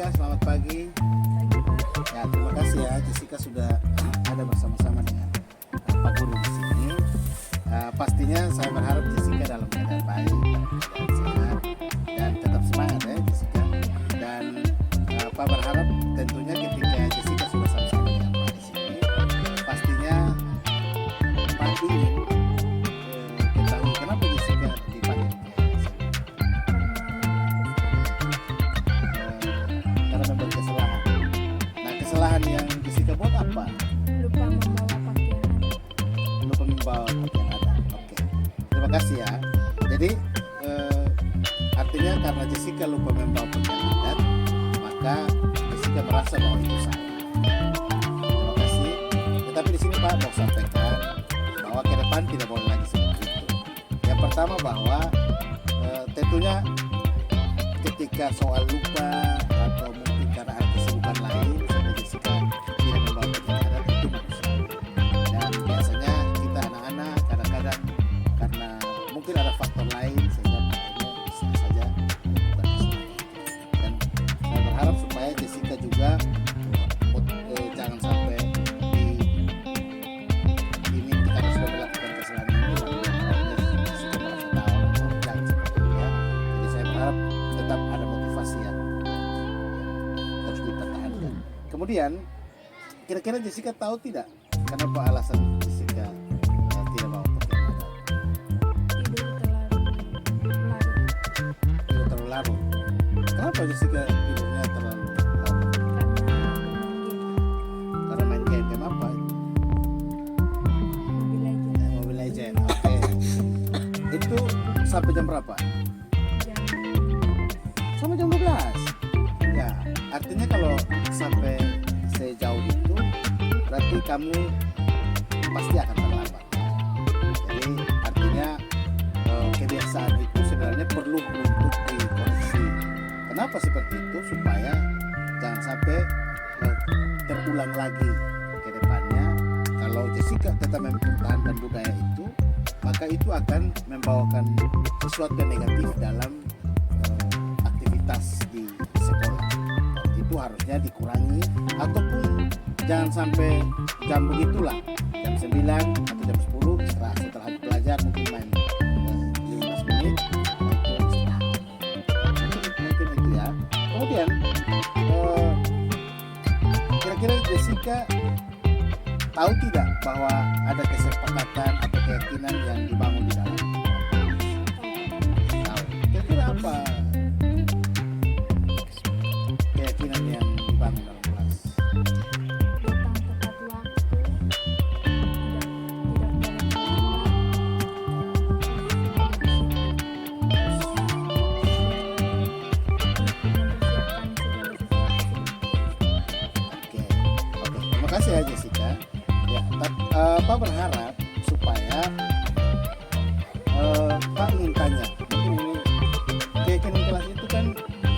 Jessica, selamat pagi. Ya, terima kasih ya Jessica sudah ada bersama-sama dengan Pak Guru di sini. Pastinya saya berharap Jessica dalam keadaan baik, dan sehat, dan tetap semangat ya Jessica. Dan Pak berharap tentunya ketika Jessica sudah sama-sama dengan Pak di sini, pastinya Pak ingin ketahui kenapa Jessica dipanggil karena membuat kesalahan. Nah, kesalahan yang Jessica buat apa? Lupa membawa pakaian. Lupa membawa pakaian adat. Oke, terima kasih ya. Jadi artinya karena Jessica lupa membawa pakaian adat, maka Jessica merasa bahwa itu salah. Terima kasih. Tetapi di sini Pak mau sampaikan bahwa ke depan tidak boleh lagi seperti itu. Yang pertama bahwa tentunya ketika soal lupa atau mungkin karena ada kesibukan lain, misalnya Jessica tidak membawa pakaian adat, itu manusia. Dan biasanya kita anak-anak kadang-kadang karena mungkin ada faktor lain sehingga akhirnya bisa saja melakukan kesalahan. Dan saya berharap supaya Jessica juga jangan sampai ini karena sudah melakukan kesalahan ini lalu akhirnya Jessica merasa down atau jangan seperti itu ya. Jadi saya berharap tetap ada motivasi yang harus dipertahankan. Kemudian kira-kira Jessica tahu tidak kenapa alasan Jessica tidak mau pakaian adat? Tidur terlalu larut Tidak terlalu larut. Kenapa Jessica tidurnya terlalu larut? Karena main game. Game apa itu? Mobile Legends. Mobile Legends. Oke. Itu sampai jam berapa? Jam Sampai jam 12. Ya, artinya kalau sampai sejauh itu berarti kamu pasti akan terlambat. Jadi artinya kebiasaan itu sebenarnya perlu untuk dikoreksi. Kenapa seperti itu? Supaya jangan sampai terulang lagi ke depannya. Kalau Jessica tetap mempertahankan budaya itu, maka itu akan membawakan sesuatu yang negatif dalam aktivitas di sekolah. Itu harusnya dikurangi ataupun jangan sampai jam begitulah, jam 9 atau jam 10 setelah belajar mungkin main 15 menit itu istirahat. Mungkin itu ya. Kemudian kira-kira Jessica tahu tidak bahwa ada kesepakatan atau keyakinan yang dibangun di dalam kelas? Tahu. Kira-kira apa keyakinan yang dibangun dalam kelas? datang tepat waktu. Tidak boleh terlambat. Mempersiapkan segala sesuatu. Oke, terima kasih ya Jessica. Ya, Pak berharap supaya Pak ingin tanya, mungkin ini keyakinan kelas itu kan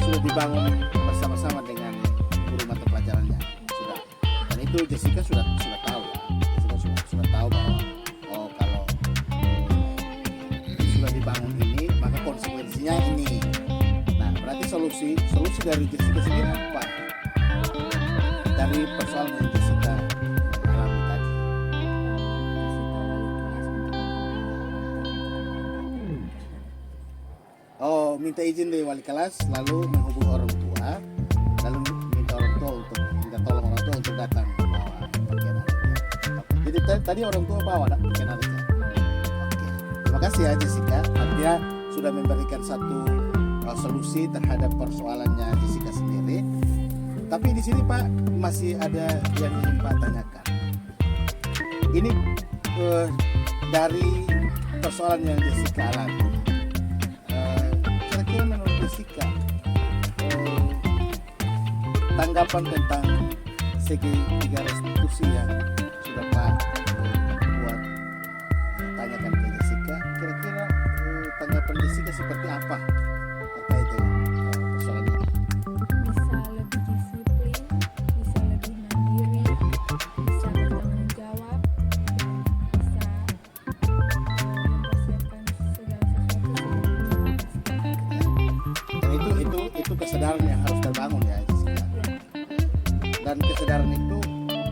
sudah dibangun bersama-sama dengan guru mata pelajarannya, sudah. Dan itu Jessica sudah tahu ya. Jessica sudah tahu bahwa kalau sudah dibangun ini, maka konsekuensinya ini. Nah, berarti solusi dari Jessica sendiri apa? Dari persoalan yang Jessica alami tadi. Oh, minta izin dari wali kelas, lalu menghubungi orang tua, lalu minta tolong orang tua untuk datang bawa pakaian adatnya. Oke. Jadi tadi orang tua bawa pakaian adatnya. Oke, terima kasih ya Jessica. Artinya sudah memberikan satu solusi terhadap persoalannya Jessica sendiri. Tapi di sini Pak masih ada yang ingin Pak tanyakan. Ini dari persoalan yang Jessica alami. Kira-kira menurut Jessica tanggapan tentang segitiga restitusi yang sudah Pak buat tanyakan ke Jessica, kira-kira tanggapan Jessica seperti apa terkait dengan persoalan ini? Bisa lebih disiplin, bisa lebih mandiri, bisa bertanggung jawab, bisa mempersiapkan segala sesuatu sebelum Dan itu kesadaran yang harus terbangun ya Jessica. dan kesadaran itu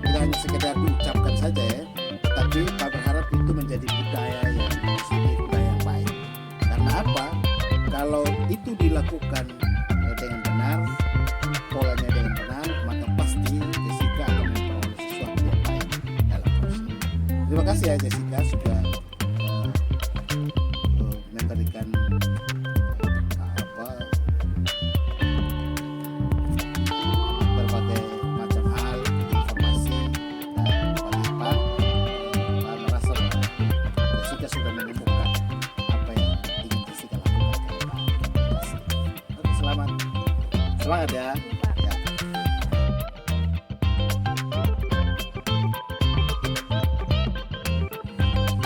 tidak hanya sekedar diucapkan saja ya, tapi Pak berharap itu menjadi budaya yang positif, budaya yang baik. Karena apa? Kalau itu dilakukan dengan benar, polanya dengan benar, maka pasti Jessica akan memperoleh sesuatu yang baik dalam proses. Terima kasih ya Jessica sudah memberikan berbagai macam hal, informasi, dan bagi Pak merasa bahwa Jessica sudah menemukan apa yang ingin Jessica lakukan ke depan. Terima kasih. Oke, semangat ya. Ya.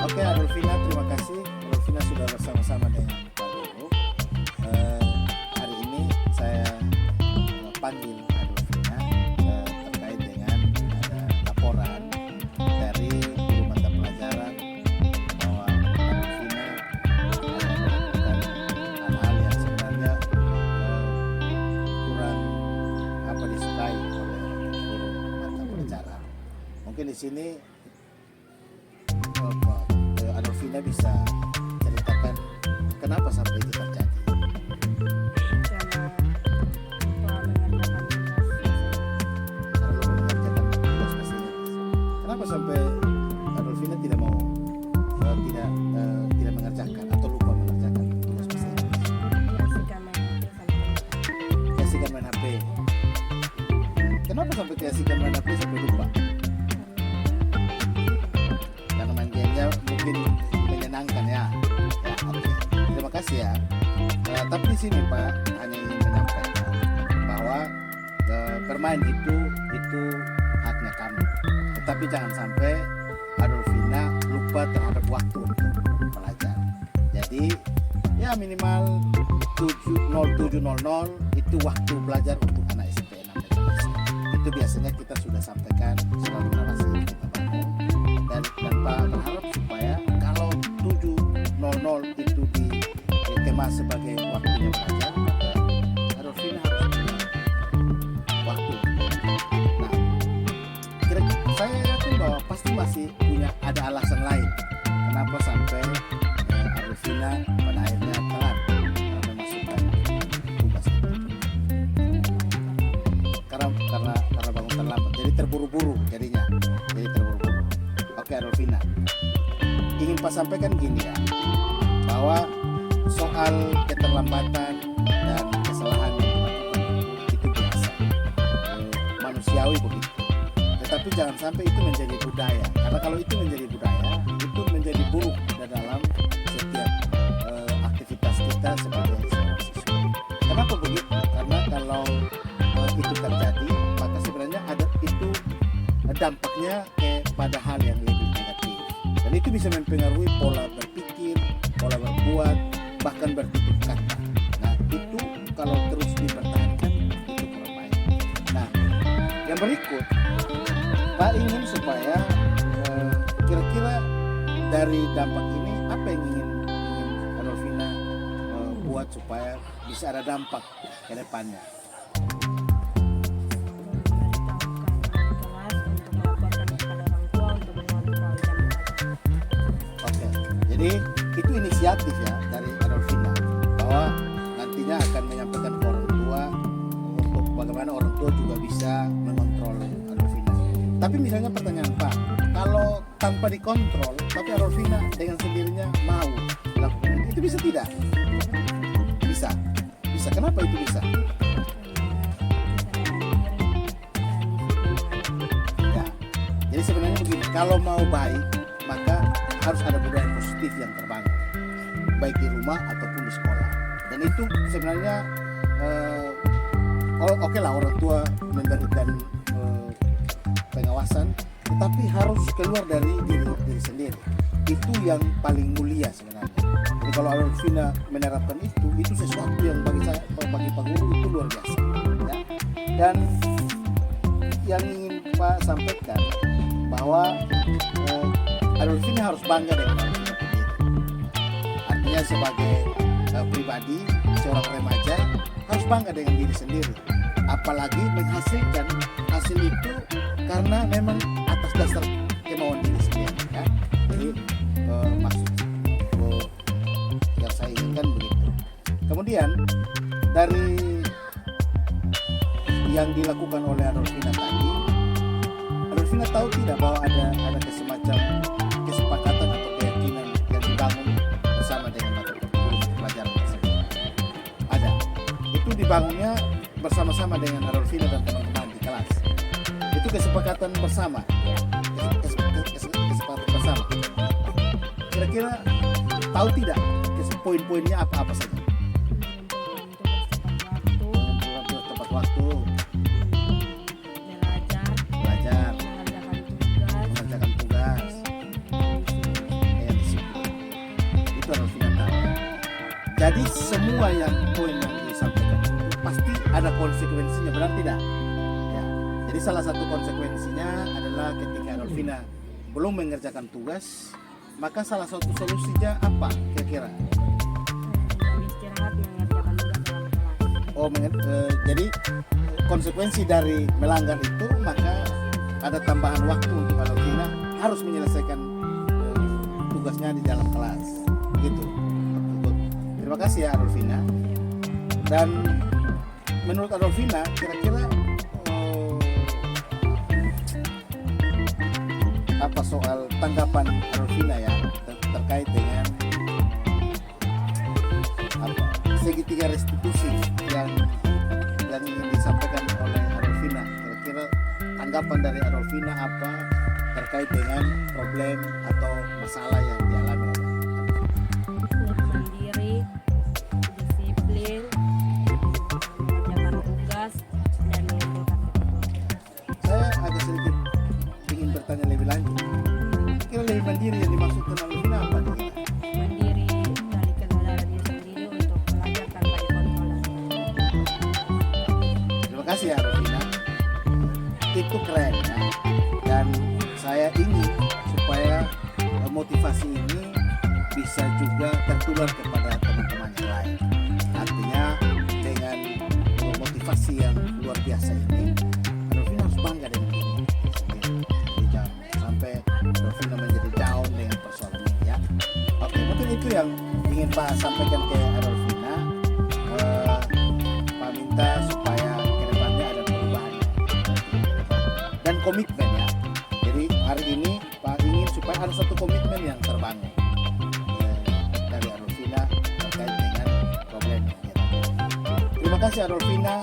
Oke, Adolfina, terima kasih. Adolfina sudah bersama-sama dengan Pak Guru. Hari ini saya panggil Adolfina terkait dengan ada laporan dari guru mata pelajaran bahwa Adolfina melakukan hal-hal yang sebenarnya kurang disukai oleh guru mata pelajaran. Mungkin di sini Adolfina bisa ceritakan kenapa sampai itu terjadi. Karena lupa mengerjakan tugas pastinya. Kenapa sampai Adolfina tidak mau tidak mengerjakan atau lupa mengerjakan tugas pastinya? Keasikan main HP. Kenapa sampai keasikan main HP sampai lupa? Karena main gamenya mungkin menyenangkan ya. Ya, oke. Terima kasih ya. Tapi di sini Pak hanya ingin menyampaikan bahwa bermain itu haknya kamu. Tetapi jangan sampai Adolfina lupa terhadap waktu untuk belajar. Jadi ya minimal 07.00 itu waktu belajar untuk anak SMP 6 dan 5. Itu biasanya kita sudah sampaikan selalu narasi yang kita bangun. Dan Pak berharap supaya kalau 7.00 itu dikemas sebagai waktunya belajar, maka Adolfina harus punya waktu. Nah, saya yakin bahwa pasti masih punya ada alasan lain kenapa sampai Adolfina pada akhirnya telat memasukkan tugas itu. Karena bangun terlambat, jadi terburu-buru jadinya. Oke Adolfina, ingin Pak sampaikan gini ya, bahwa soal keterlambatan dan kesalahan yang dilakukan itu biasa, manusiawi begitu. Tetapi jangan sampai itu menjadi budaya, karena kalau itu menjadi budaya, itu menjadi buruk dalam setiap aktivitas kita sebagai seorang siswa. Kenapa begitu? Karena kalau itu terjadi, maka sebenarnya ada itu dampaknya pada hal yang lebih negatif, dan itu bisa mempengaruhi pola berpikir, pola berbuat, bahkan bertutur kata. Nah itu kalau terus dipertahankan itu kurang baik. Nah yang berikut Pak ingin supaya kira-kira dari dampak ini apa yang ingin Adolfina buat supaya bisa ada dampak ke depannya. Jadi itu inisiatif ya dari Adolfina, bahwa nantinya akan menyampaikan ke orang tua untuk bagaimana orang tua juga bisa mengontrol Adolfina. Tapi misalnya pertanyaan Pak, kalau tanpa dikontrol tapi Adolfina dengan sendirinya mau melakukan itu bisa tidak? Bisa. Kenapa itu bisa? Ya. Jadi sebenarnya begini, kalau mau baik maka harus ada budaya positif yang terbangun, baik di rumah ataupun di sekolah. Dan itu sebenarnya oke lah orang tua memberikan pengawasan, tetapi harus keluar dari diri sendiri. Itu yang paling mulia sebenarnya. Jadi kalau Adolfina menerapkan itu sesuatu yang bagi Pak Guru itu luar biasa. Ya. Dan yang ingin Pak sampaikan bahwa Adolfina harus bangga dengan Adolfina sendiri. Artinya sebagai pribadi, seorang remaja harus bangga dengan diri sendiri. apalagi menghasilkan hasil itu karena memang atas dasar kemauan diri sendiri ya. Jadi maksud yang saya inginkan begitu. Kemudian dari yang dilakukan oleh Adolfina tadi, Adolfina tahu tidak bahwa ada semacam kesepakatan atau keyakinan yang dibangun bersama dengan mata pelajaran tersebut. Ada. Itu dibangunnya bersama-sama dengan Adolfina dan teman-teman di kelas. Itu kesepakatan bersama. Kesepakatan bersama. Kira-kira tahu tidak poin-poinnya apa-apa saja? Tepat waktu, belajar, mengerjakan tugas, disiplin. Itu Adolfina tahu. Jadi semua yang poin yang disampaikan itu pasti ada konsekuensinya, benar tidak? Ya. Jadi salah satu konsekuensinya adalah ketika Adolfina belum mengerjakan tugas, maka salah satu solusinya apa kira-kira? Istirahat mengerjakan tugas dalam kelas. Jadi konsekuensi dari melanggar itu maka ada tambahan waktu untuk Adolfina harus menyelesaikan tugasnya di dalam kelas. Gitu. Terima kasih ya Adolfina. Dan menurut Adolfina kira-kira apa soal tanggapan Adolfina ya terkait dengan segitiga restitusi yang ingin disampaikan oleh Adolfina. Kira-kira tanggapan dari Adolfina apa terkait dengan problem atau masalah yang dialami oleh Mandiri, disiplin, mengerjakan tugas, dan mengumpulkan keputusan. Saya agak sedikit ingin bertanya lebih lanjut. Kira lebih mandiri yang dimaksudkan Adolfina apa nih? Mandiri dari kesadaran diri sendiri untuk belajar tanpa dikontrol. Terima kasih ya Adolfina. Itu keren ya. Dan saya ingin supaya motivasi ini bisa juga tertular kepada teman-teman yang lain. Artinya dengan motivasi yang luar biasa ini, Adolfina harus bangga dengan diri sendiri. Jadi jangan sampai Adolfina menjadi down dengan persoalan ini ya. Oke, mungkin itu yang ingin Pak sampaikan ke Adolfina. Pak minta supaya kedepannya ada perubahan dan komitmen ya. Jadi hari ini Pak ingin supaya ada satu komitmen yang terbangun dari Adolfina terkait dengan problem yang kita. Terima kasih Adolfina